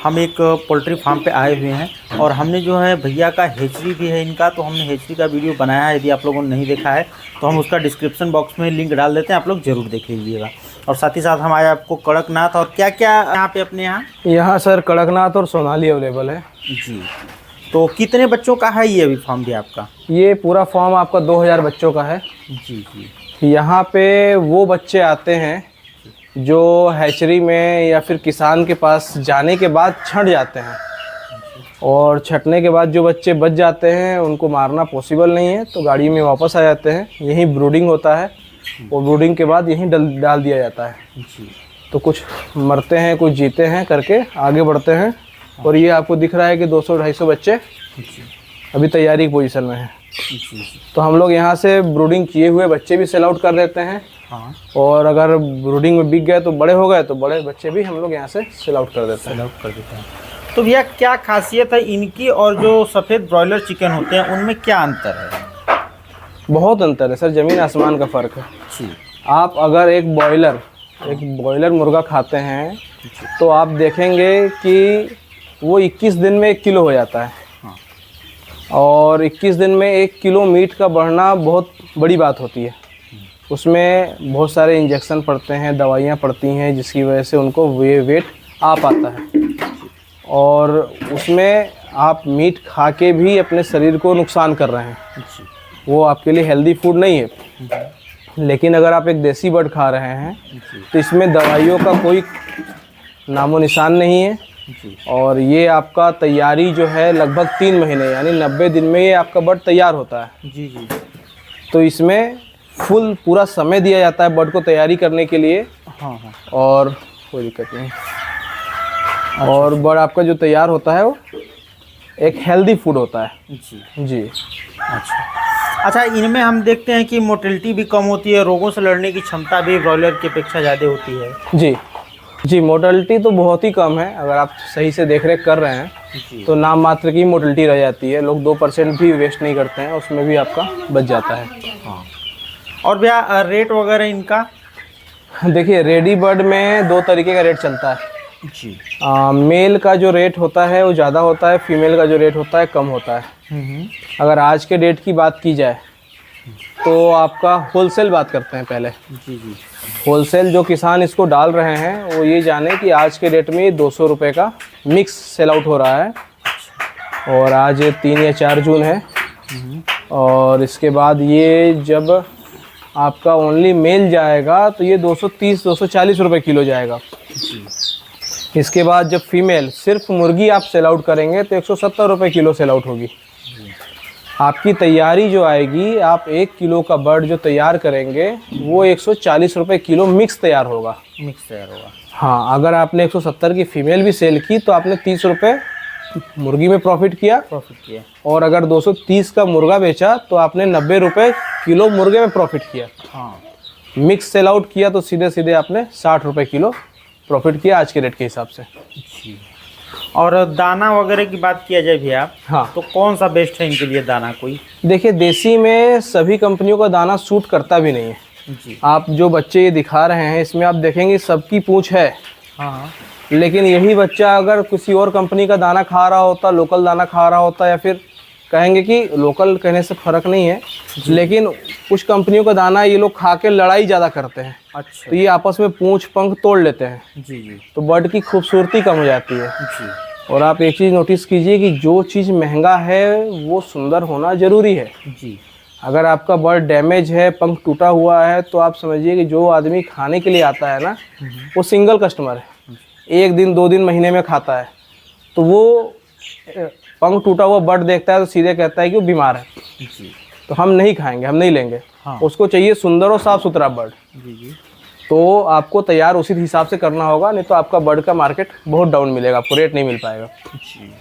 हम एक poultry farm पे आए हुए हैं और हमने जो है भैया का हेचरी भी है इनका, तो हमने हेचरी का वीडियो बनाया है। यदि आप लोगों ने नहीं देखा है तो हम उसका डिस्क्रिप्शन बॉक्स में लिंक डाल देते हैं, आप लोग ज़रूर देख लीजिएगा। और साथ ही साथ हम आए आपको कड़कनाथ और क्या क्या यहाँ पे अपने यहाँ सर कड़कनाथ और सोनाली अवेलेबल है जी। तो कितने बच्चों का है ये अभी फार्म भी आपका? ये पूरा फार्म आपका 2000 बच्चों का है जी जी। यहाँ पे वो बच्चे आते हैं जो हैचरी में या फिर किसान के पास जाने के बाद छंट जाते हैं, और छटने के बाद जो बच्चे बच जाते हैं उनको मारना पॉसिबल नहीं है, तो गाड़ी में वापस आ जाते हैं। यहीं ब्रूडिंग होता है और ब्रूडिंग के बाद यहीं डाल दिया जाता है जी। तो कुछ मरते हैं कुछ जीते हैं करके आगे बढ़ते हैं। और ये आपको दिख रहा है कि 200-250 बच्चे अभी तैयारी की पोजीशन में हैं। तो हम लोग यहाँ से ब्रूडिंग किए हुए बच्चे भी सेल आउट कर देते हैं। हाँ। और अगर ब्रूडिंग में बिक गए तो बड़े हो गए तो बड़े बच्चे भी हम लोग यहाँ से सेल आउट कर देते हैं। तो भैया क्या खासियत है इनकी और जो सफ़ेद ब्रॉयलर चिकन होते हैं उनमें क्या अंतर है? बहुत अंतर है सर, ज़मीन आसमान का फ़र्क है जी। आप अगर एक बॉयलर मुर्गा खाते हैं तो आप देखेंगे कि वो 21 दिन में 1 किलो हो जाता है। हाँ। और 21 दिन में 1 किलो मीट का बढ़ना बहुत बड़ी बात होती है। उसमें बहुत सारे इंजेक्शन पड़ते हैं, दवाइयाँ पड़ती हैं, जिसकी वजह से उनको वेट आ पाता है। और उसमें आप मीट खा के भी अपने शरीर को नुकसान कर रहे हैं, वो आपके लिए हेल्दी फूड नहीं है। लेकिन अगर आप एक देसी बर्ड खा रहे हैं तो इसमें दवाइयों का कोई नामो निशान नहीं है। और ये आपका तैयारी जो है लगभग 3 महीने यानी 90 दिन में ये आपका बर्ड तैयार होता है। जी जी। तो इसमें फुल पूरा समय दिया जाता है बर्ड को तैयारी करने के लिए। हाँ हाँ। और कोई दिक्कत नहीं। और बर्ड आपका जो तैयार होता है वो एक हेल्दी फूड होता है। जी जी। अच्छा, इनमें हम देखते हैं कि मोटिलिटी भी कम होती है, रोगों से लड़ने की क्षमता भी ब्रॉयलर की अपेक्षा ज़्यादा होती है। जी मोटिलिटी तो बहुत ही कम है। अगर आप सही से देख रेख कर रहे हैं तो नाम मात्र की मोटिलिटी रह जाती है। लोग 2% भी वेस्ट नहीं करते हैं, उसमें भी आपका बच जाता है। हाँ। और भैया रेट वगैरह इनका? देखिए रेडी बर्ड में 2 तरीके का रेट चलता है जी। मेल का जो रेट होता है वो ज़्यादा होता है, फीमेल का जो रेट होता है कम होता है। अगर आज के डेट की बात की जाए तो आपका होलसेल बात करते हैं पहले। जी जी। होलसेल जो किसान इसको डाल रहे हैं वो ये जाने कि आज के डेट में 200 रुपये का मिक्स सेल आउट हो रहा है। और आज 3 या 4 जून है। और इसके बाद ये जब आपका ओनली मेल जाएगा तो ये 230-240 रुपये किलो जाएगा। इसके बाद जब फीमेल सिर्फ मुर्गी आप सेल आउट करेंगे तो 170 रुपये किलो सेल आउट होगी। आपकी तैयारी जो आएगी, आप 1 किलो का बर्ड जो तैयार करेंगे वो 140 रुपये किलो मिक्स तैयार होगा। हाँ, अगर आपने 170 की फीमेल भी सेल की तो आपने 30 रुपये मुर्गी में प्रॉफिट किया। और अगर 230 का मुर्गा बेचा तो आपने 90 रुपये किलो मुर्गे में प्रॉफिट किया। हाँ। मिक्स सेल आउट किया तो सीधे सीधे आपने 60 रुपये किलो प्रॉफिट किया आज के रेट के हिसाब से। जी। और दाना वगैरह की बात किया जाए भैया, हाँ, तो कौन सा बेस्ट है इनके लिए दाना? कोई देखिए देसी में सभी कंपनियों का दाना सूट करता भी नहीं है। जी। आप जो बच्चे ये दिखा रहे हैं इसमें आप देखेंगे सबकी पूंछ है। हाँ। लेकिन यही बच्चा अगर किसी और कंपनी का दाना खा रहा होता, लोकल दाना खा रहा होता, या फिर कहेंगे कि लोकल कहने से फ़र्क नहीं है, लेकिन कुछ कंपनियों का दाना ये लोग खा के लड़ाई ज़्यादा करते हैं। अच्छा। तो ये आपस में पूंछ पंख तोड़ लेते हैं। जी जी। तो बर्ड की खूबसूरती कम हो जाती है। जी। और आप एक चीज़ नोटिस कीजिए कि जो चीज़ महंगा है वो सुंदर होना ज़रूरी है। जी। अगर आपका बर्ड डैमेज है, पंख टूटा हुआ है, तो आप समझिए कि जो आदमी खाने के लिए आता है ना, वो सिंगल कस्टमर है, 1 दिन 2 दिन महीने में खाता है, तो वो पंख टूटा हुआ बर्ड देखता है तो सीधे कहता है कि वो बीमार है। जी। तो हम नहीं खाएंगे, हम नहीं लेंगे। हाँ। उसको चाहिए सुंदर और साफ़ सुथरा बर्ड। जी जी। तो आपको तैयार उसी हिसाब से करना होगा, नहीं तो आपका बर्ड का मार्केट बहुत डाउन मिलेगा, आपको रेट नहीं मिल पाएगा। जी।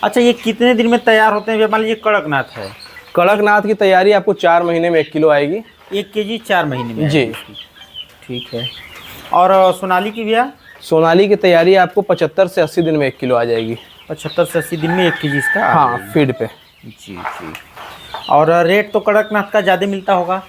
अच्छा, ये कितने दिन में तैयार होते हैं? मान लीजिए कड़कनाथ है, कड़कनाथ की तैयारी आपको 4 महीने में 1 किलो आएगी। 1 केजी 4 महीने में? जी। ठीक है। और सोनाली की भैया? सोनाली की तैयारी आपको 75 से 80 दिन में 1 किलो आ जाएगी। 75 से 80 दिन में 1 केजी इसका? हाँ, फीड पे। जी जी। और रेट तो कड़कनाथ का ज़्यादा मिलता होगा?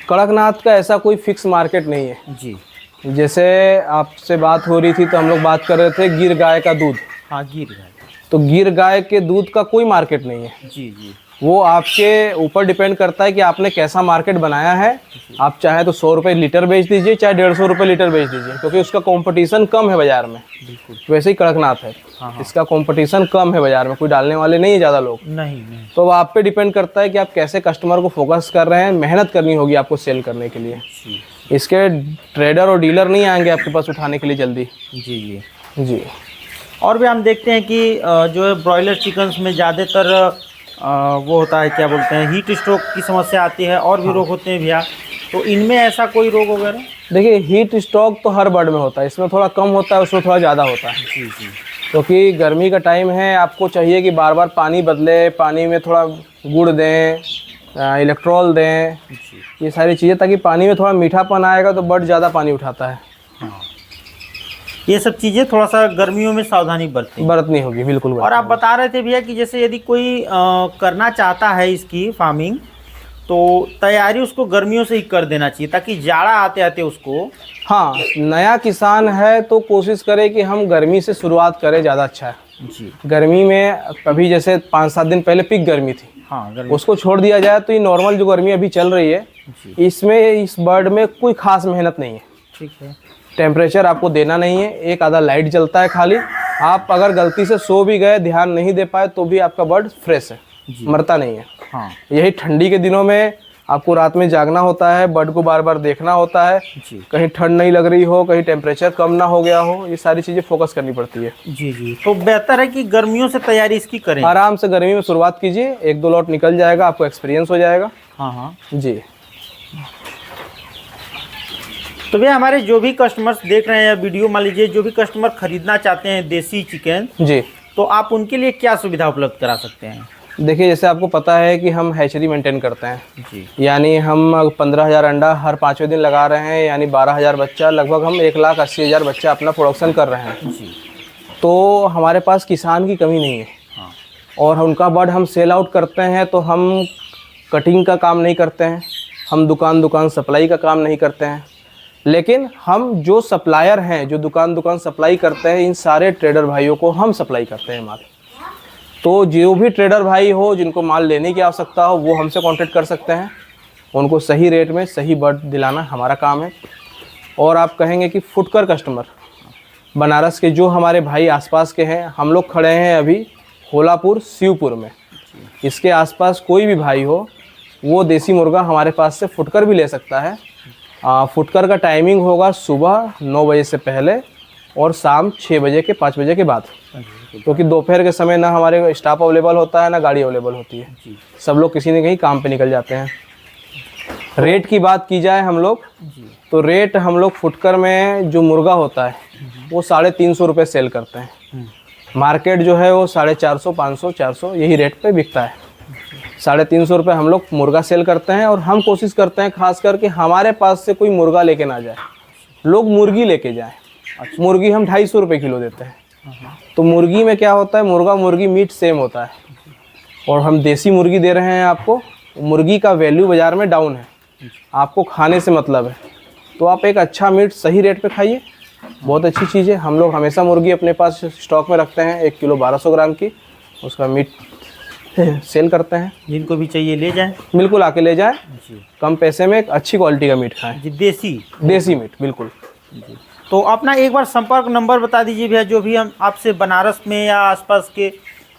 कड़कनाथ का ऐसा कोई फिक्स मार्केट नहीं है जी। जैसे आपसे बात हो रही थी तो हम लोग बात कर रहे थे गिर गाय का दूध। हाँ, गिर गाय। तो गिर गाय के दूध का कोई मार्केट नहीं है। जी जी। वो आपके ऊपर डिपेंड करता है कि आपने कैसा मार्केट बनाया है। आप चाहे तो 100 रुपये लीटर बेच दीजिए, चाहे 150 रुपये लीटर बेच दीजिए, क्योंकि उसका कंपटीशन कम है बाजार में। बिल्कुल। वैसे ही कड़कनाथ है, इसका कंपटीशन कम है बाजार में, कोई डालने वाले नहीं है ज़्यादा लोग। नहीं। तो आप पे डिपेंड करता है कि आप कैसे कस्टमर को फोकस कर रहे हैं। मेहनत करनी होगी आपको सेल करने के लिए। इसके ट्रेडर और डीलर नहीं आएंगे आपके पास उठाने के लिए जल्दी। जी जी जी। और भी हम देखते हैं कि जो है ब्रॉयलर चिकन्स में ज़्यादातर वो होता है, क्या बोलते हैं, हीट स्ट्रोक की समस्या आती है, और भी रोग होते हैं भैया। तो इनमें ऐसा कोई रोग वगैरह? देखिए, हीट स्ट्रोक तो हर बर्ड में होता है, इसमें थोड़ा कम होता है, उसमें थोड़ा ज़्यादा होता है। जी जी। क्योंकि गर्मी का टाइम है, आपको चाहिए कि बार बार पानी बदले, पानी में थोड़ा गुड़ दें, इलेक्ट्रॉल दें, ये सारी चीज़ें, ताकि पानी में थोड़ा मीठापन आएगा तो बर्ड ज़्यादा पानी उठाता है। हाँ, ये सब चीज़ें थोड़ा सा गर्मियों में सावधानी बरतनी होगी। बिल्कुल। और आप बता रहे थे भैया कि जैसे यदि कोई करना चाहता है इसकी फार्मिंग, तो तैयारी उसको गर्मियों से ही कर देना चाहिए, ताकि जाड़ा आते आते उसको। हाँ, नया किसान है तो कोशिश करे कि हम गर्मी से शुरुआत करें, ज़्यादा अच्छा है। जी। गर्मी में अभी जैसे 5-7 दिन पहले पीक गर्मी थी। हाँ, गर्मी। उसको छोड़ दिया जाए तो ये नॉर्मल जो गर्मी अभी चल रही है, इसमें इस बर्ड में कोई खास मेहनत नहीं है। ठीक है। टेम्परेचर आपको देना नहीं है, एक आधा लाइट जलता है खाली। आप अगर गलती से सो भी गए, ध्यान नहीं दे पाए, तो भी आपका बर्ड फ्रेश है, मरता नहीं है। हाँ। यही ठंडी के दिनों में आपको रात में जागना होता है, बर्ड को बार बार देखना होता है, कहीं ठंड नहीं लग रही हो, कहीं टेम्परेचर कम ना हो गया हो, ये सारी चीज़ें फोकस करनी पड़ती है। जी जी। तो बेहतर है कि गर्मियों से तैयारी इसकी करें। आराम से गर्मी में शुरुआत कीजिए, 1-2 लॉट निकल जाएगा, आपको एक्सपीरियंस हो जाएगा। हाँ। जी। तो भैया, हमारे जो भी कस्टमर्स देख रहे हैं वीडियो, मान लीजिए जो भी कस्टमर खरीदना चाहते हैं देसी चिकन, जी, तो आप उनके लिए क्या सुविधा उपलब्ध करा सकते हैं? देखिए, जैसे आपको पता है कि हम हैचरी मेंटेन करते हैं। जी। यानी हम 15,000 अंडा हर 5वें दिन लगा रहे हैं, यानी 12,000 बच्चा, लगभग हम 1,80,000 बच्चा अपना प्रोडक्शन कर रहे हैं। जी। तो हमारे पास किसान की कमी नहीं है। हाँ। और उनका बर्ड हम सेल आउट करते हैं, तो हम कटिंग का काम नहीं करते हैं, हम दुकान सप्लाई का काम नहीं करते हैं। लेकिन हम जो सप्लायर हैं, जो दुकान सप्लाई करते हैं, इन सारे ट्रेडर भाइयों को हम सप्लाई करते हैं माल। तो जो भी ट्रेडर भाई हो, जिनको माल लेने की आवश्यकता हो, वो हमसे कांटेक्ट कर सकते हैं। उनको सही रेट में सही बर्ड दिलाना हमारा काम है। और आप कहेंगे कि फुटकर कस्टमर, बनारस के जो हमारे भाई आसपास के हैं, हम लोग खड़े हैं अभी होलापुर शिवपुर में। इसके आसपास कोई भी भाई हो, वो देसी मुर्गा हमारे पास से फुटकर भी ले सकता है। फुटकर का टाइमिंग होगा सुबह 9 बजे से पहले और शाम 6 बजे के 5 बजे के बाद, क्योंकि दोपहर के समय ना हमारे स्टाफ अवेलेबल होता है, ना गाड़ी अवेलेबल होती है। सब लोग किसी न कहीं काम पे निकल जाते हैं। रेट की बात की जाए हम लोग, तो रेट हम लोग फुटकर में जो मुर्गा होता है वो 350 रुपये सेल करते हैं। मार्केट जो है वो 450, 500, 400 यही रेट पे बिकता है। 350 रुपये हम लोग मुर्गा सेल करते हैं। और हम कोशिश करते हैं खास करके हमारे पास से कोई मुर्गा लेके ना जाए, लोग मुर्गी लेके जाएं। मुर्गी हम 250 रुपये किलो देते हैं। तो मुर्गी में क्या होता है, मुर्गा मुर्गी मीट सेम होता है, और हम देसी मुर्गी दे रहे हैं आपको। मुर्गी का वैल्यू बाज़ार में डाउन है, आपको खाने से मतलब है, तो आप एक अच्छा मीट सही रेट पे खाइए, बहुत अच्छी चीज़ है। हम लोग हमेशा मुर्गी अपने पास स्टॉक में रखते हैं, 1 किलो 1200 ग्राम की, उसका मीट सेल करते हैं। जिनको भी चाहिए ले जाएं, बिल्कुल आके ले जाएं, कम पैसे में एक अच्छी क्वालिटी का मीट खाएं। जी, देसी मीट, बिल्कुल। तो अपना एक बार संपर्क नंबर बता दीजिए भैया, जो भी हम आपसे बनारस में या आसपास के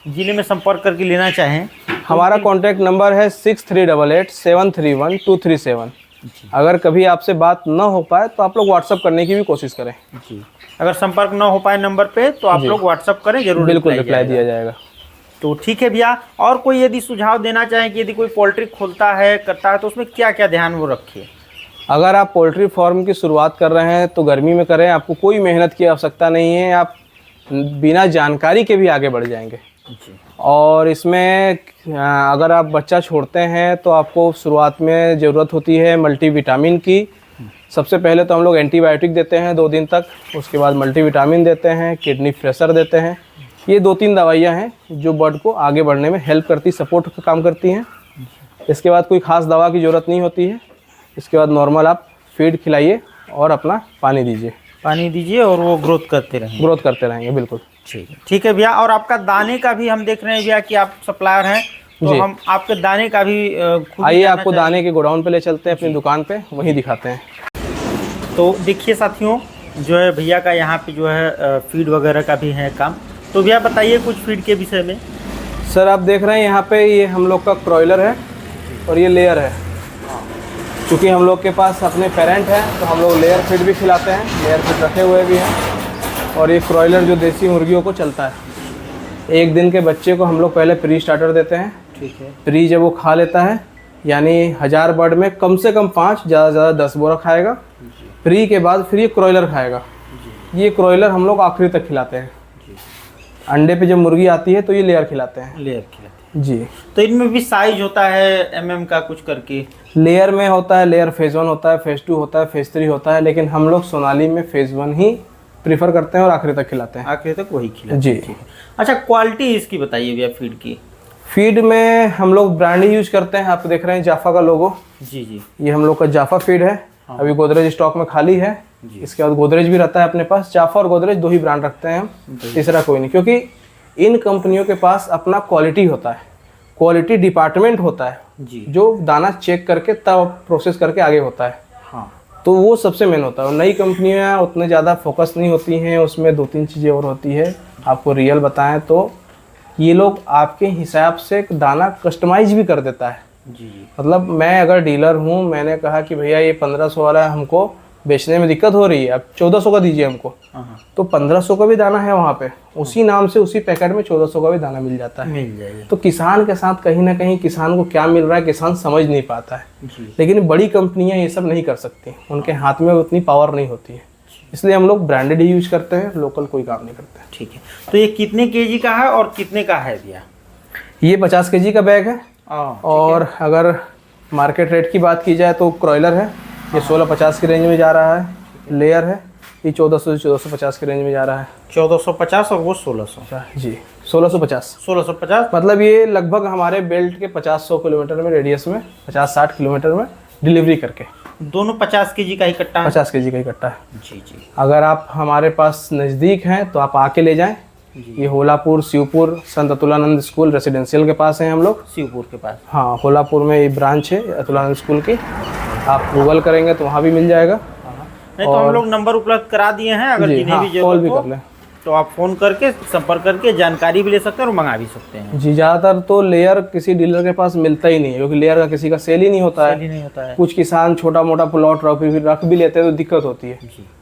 ज़िले में संपर्क करके लेना चाहें। हमारा कॉन्टैक्ट नंबर है 6388731237। अगर कभी आपसे बात ना हो पाए तो आप लोग व्हाट्सअप करने की भी कोशिश करें। जी, अगर संपर्क ना हो पाए नंबर पे तो आप लोग व्हाट्सअप करें, जरूर बिल्कुल रिप्लाई दिया जाएगा। तो ठीक है भैया, और कोई यदि सुझाव देना चाहें कि यदि कोई पोल्ट्री खोलता है, करता है, तो उसमें क्या क्या ध्यान वो रखे? अगर आप पोल्ट्री फार्म की शुरुआत कर रहे हैं तो गर्मी में करें, आपको कोई मेहनत की आवश्यकता नहीं है, आप बिना जानकारी के भी आगे बढ़ जाएंगे। और इसमें अगर आप बच्चा छोड़ते हैं तो आपको शुरुआत में ज़रूरत होती है मल्टीविटामिन की। सबसे पहले तो हम लोग एंटीबायोटिक देते हैं 2 दिन तक, उसके बाद मल्टीविटामिन देते हैं, किडनी फ्रेशर देते हैं। ये 2-3 दवाइयाँ हैं जो बर्ड को आगे बढ़ने में हेल्प करती, सपोर्ट का काम करती हैं। इसके बाद कोई ख़ास दवा की ज़रूरत नहीं होती है। इसके बाद नॉर्मल आप फीड खिलाइए और अपना पानी दीजिए, पानी दीजिए और वो ग्रोथ करते रहेंगे। ग्रोथ करते रहेंगे, बिल्कुल। ठीक है भैया। और आपका दाने का भी हम देख रहे हैं भैया कि आप सप्लायर हैं, तो जी। हम आपके दाने का भी खुद ही आइए जानना आपको दाने के गोडाउन पे ले चलते हैं, अपनी दुकान पे, वहीं दिखाते हैं। तो देखिए साथियों, जो है भैया का यहाँ पे जो है फीड वगैरह का भी है काम। तो भैया बताइए कुछ फीड के विषय में। सर आप देख रहे हैं यहाँ पे ये हम लोग का क्रॉयलर है और ये लेयर है। चूँकि हम लोग के पास अपने पेरेंट है तो हम लोग लेयर फीड भी खिलाते हैं, लेयर फीड रखे हुए भी हैं। और ये क्रॉयलर जो देसी मुर्गियों को चलता है, एक दिन के बच्चे को हम लोग पहले प्री स्टार्टर देते हैं। ठीक है। प्री जब वो खा लेता है, यानी 1000 बर्ड में कम से कम 5, ज़्यादा से ज़्यादा 10 बोरा खाएगा। प्री के बाद फिर ये क्रॉयलर खाएगा। ये क्रॉयलर हम लोग आखिरी तक खिलाते हैं। अंडे पे जब मुर्गी आती है तो ये लेयर खिलाते हैं। लेयर खिलाते हैं जी। तो इनमें भी साइज होता है MM का कुछ करके? लेयर में होता है, लेयर फेज़ 1 होता है, फेज़ 2 होता है, फेज़ 3 होता है, लेकिन हम लोग सोनाली में फेज़ 1 ही प्रीफर करते हैं और आखिरी तक खिलाते हैं। आखिरी तक वही खिलाते जी। हैं। ठीक है। अच्छा, क्वालिटी इसकी बताइए भैया फीड की। फीड में हम लोग ब्रांड ही यूज करते हैं। आप देख रहे हैं जाफा का लोगो। जी जी। ये हम लोग का जाफा फीड है। अभी गोदरेज स्टॉक में खाली है। इसके बाद गोदरेज भी रहता है अपने पास। जाफा और गोदरेज 2 ही ब्रांड रखते हैं हम, तीसरा कोई नहीं, क्योंकि इन कंपनियों के पास अपना क्वालिटी होता है, क्वालिटी डिपार्टमेंट होता है जी। जो दाना चेक करके तब प्रोसेस करके आगे होता है। हाँ। तो वो सबसे मेन होता है। और नई कंपनियां उतने ज़्यादा फोकस नहीं होती हैं, उसमें 2-3 चीज़ें और होती है। आपको रियल बताएं तो ये लोग आपके हिसाब से दाना कस्टमाइज भी कर देता है। जी जी। मतलब मैं अगर डीलर हूँ, मैंने कहा कि भैया ये 1500 वाला हमको बेचने में दिक्कत हो रही है, अब 1400 का दीजिए हमको, तो 1500 का भी दाना है वहाँ पे, उसी नाम से उसी पैकेट में 1400 का भी दाना मिल जाता है। मिल जाएगा। तो किसान के साथ कहीं ना कहीं किसान को क्या मिल रहा है किसान समझ नहीं पाता है। लेकिन बड़ी कंपनियां ये सब नहीं कर सकती, उनके हाथ में उतनी पावर नहीं होती है, इसलिए हम लोग ब्रांडेड ही यूज करते हैं, लोकल कोई काम नहीं करते। ठीक है। तो ये कितने केजी का है और कितने का है भैया? ये 50 केजी का बैग है। और अगर मार्केट रेट की बात की जाए तो क्रॉयलर है, ये 1650 की रेंज में जा रहा है। लेयर है, ये 1400 से 1450 की रेंज में जा रहा है। 1450 और वो 1600? जी, 1650। 1650 मतलब ये लगभग हमारे बेल्ट के 50-100 किलोमीटर में रेडियस में, 50-60 किलोमीटर में डिलीवरी करके। दोनों 50 केजी का ही कट्टा है? 50 केजी का ही कट्टा है। जी जी। अगर आप हमारे पास नज़दीक हैं तो आप आके ले जाएं। ये होलापुर, शिवपुर, संत अतुलानंद स्कूल रेसिडेंशियल के पास हैं हम लोग। शिवपुर के पास? हाँ, होलापुर में ये ब्रांच है अतुलानंद स्कूल की। आप गूगल करेंगे तो वहाँ भी मिल जाएगा। नहीं तो हम लोग नंबर उपलब्ध करा दिए हैं, अगर जिन्हें भी कॉल भी जरूरत कर लें हो तो आप फ़ोन करके संपर्क करके जानकारी भी ले सकते हैं और मंगा भी सकते हैं। जी। ज़्यादातर तो लेयर किसी डीलर के पास मिलता ही नहीं है, क्योंकि लेयर का किसी का सेल ही नहीं होता है। नहीं होता है। कुछ किसान छोटा मोटा प्लॉट रख भी लेते हैं तो दिक्कत होती है।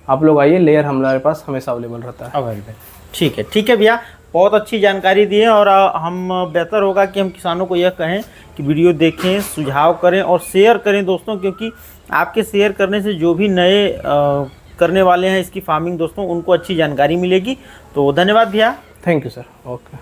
आप लोग आइए, लेयर हमारे पास हमेशा अवेलेबल रहता है। अवेलेबल। ठीक है भैया, बहुत अच्छी जानकारी दी है। और हम बेहतर होगा कि हम किसानों को यह कहें कि वीडियो देखें, सुझाव करें और शेयर करें दोस्तों, क्योंकि आपके शेयर करने से जो भी नए करने वाले हैं इसकी फार्मिंग दोस्तों, उनको अच्छी जानकारी मिलेगी। तो धन्यवाद भैया। Thank you sir. ओके।